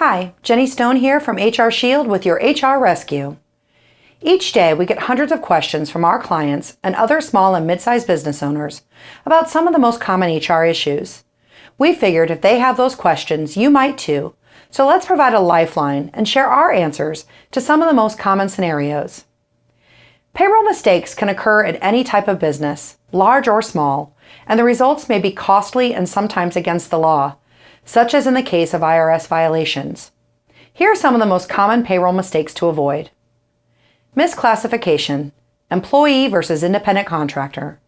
Hi, Jenny Stone here from HR Shield with your HR Rescue. Each day we get hundreds of questions from our clients and other small and mid-sized business owners about some of the most common HR issues. We figured if they have those questions, you might too, so let's provide a lifeline and share our answers to some of the most common scenarios. Payroll mistakes can occur in any type of business, large or small, and the results may be costly and sometimes against the law, such as in the case of IRS violations. Here are some of the most common payroll mistakes to avoid. Misclassification, employee versus independent contractor.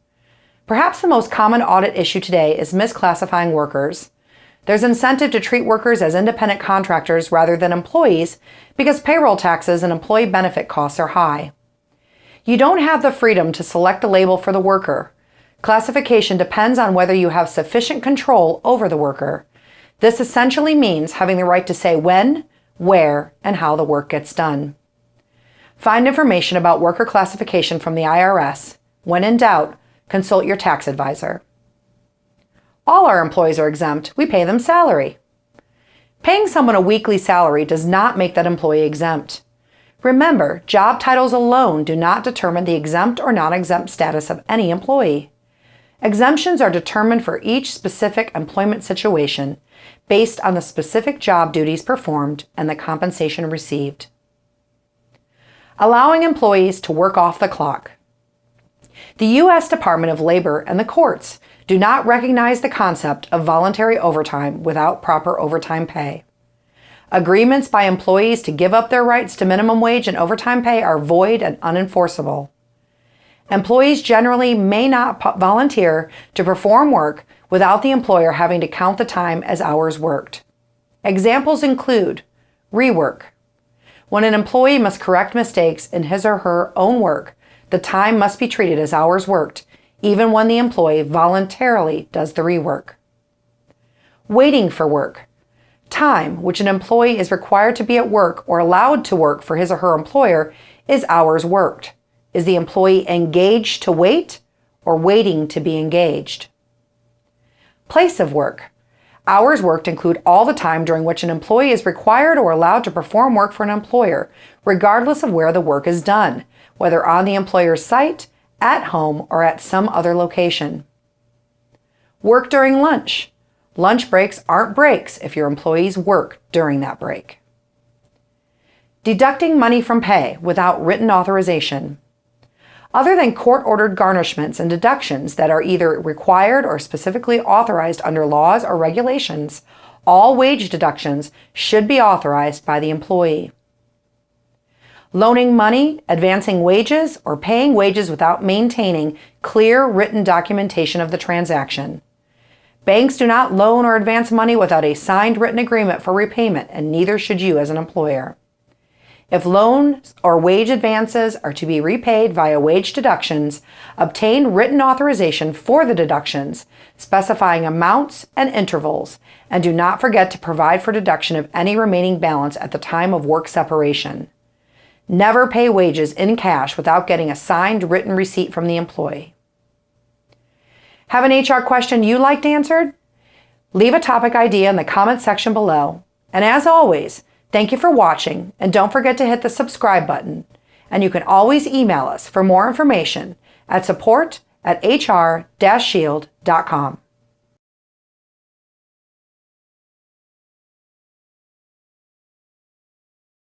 Perhaps the most common audit issue today is misclassifying workers. There's incentive to treat workers as independent contractors rather than employees because payroll taxes and employee benefit costs are high. You don't have the freedom to select a label for the worker. Classification depends on whether you have sufficient control over the worker. This essentially means having the right to say when, where, and how the work gets done. Find information about worker classification from the IRS. When in doubt, consult your tax advisor. All our employees are exempt. We pay them salary. Paying someone a weekly salary does not make that employee exempt. Remember, job titles alone do not determine the exempt or non-exempt status of any employee. Exemptions are determined for each specific employment situation based on the specific job duties performed and the compensation received. Allowing employees to work off the clock. The U.S. Department of Labor and the courts do not recognize the concept of voluntary overtime without proper overtime pay. Agreements by employees to give up their rights to minimum wage and overtime pay are void and unenforceable. Employees generally may not volunteer to perform work without the employer having to count the time as hours worked. Examples include rework. When an employee must correct mistakes in his or her own work, the time must be treated as hours worked, even when the employee voluntarily does the rework. Waiting for work. Time, which an employee is required to be at work or allowed to work for his or her employer, is hours worked. Is the employee engaged to wait or waiting to be engaged? Place of work. Hours worked include all the time during which an employee is required or allowed to perform work for an employer, regardless of where the work is done, whether on the employer's site, at home, or at some other location. Work during lunch. Lunch breaks aren't breaks if your employees work during that break. Deducting money from pay without written authorization. Other than court-ordered garnishments and deductions that are either required or specifically authorized under laws or regulations, all wage deductions should be authorized by the employee. Loaning money, advancing wages, or paying wages without maintaining clear written documentation of the transaction. Banks do not loan or advance money without a signed written agreement for repayment, and neither should you as an employer. If loans or wage advances are to be repaid via wage deductions, obtain written authorization for the deductions, specifying amounts and intervals, and do not forget to provide for deduction of any remaining balance at the time of work separation. Never pay wages in cash without getting a signed written receipt from the employee. Have an HR question you'd like answered? Leave a topic idea in the comments section below. And as always, thank you for watching, and don't forget to hit the subscribe button. And you can always email us for more information at support@hr-shield.com.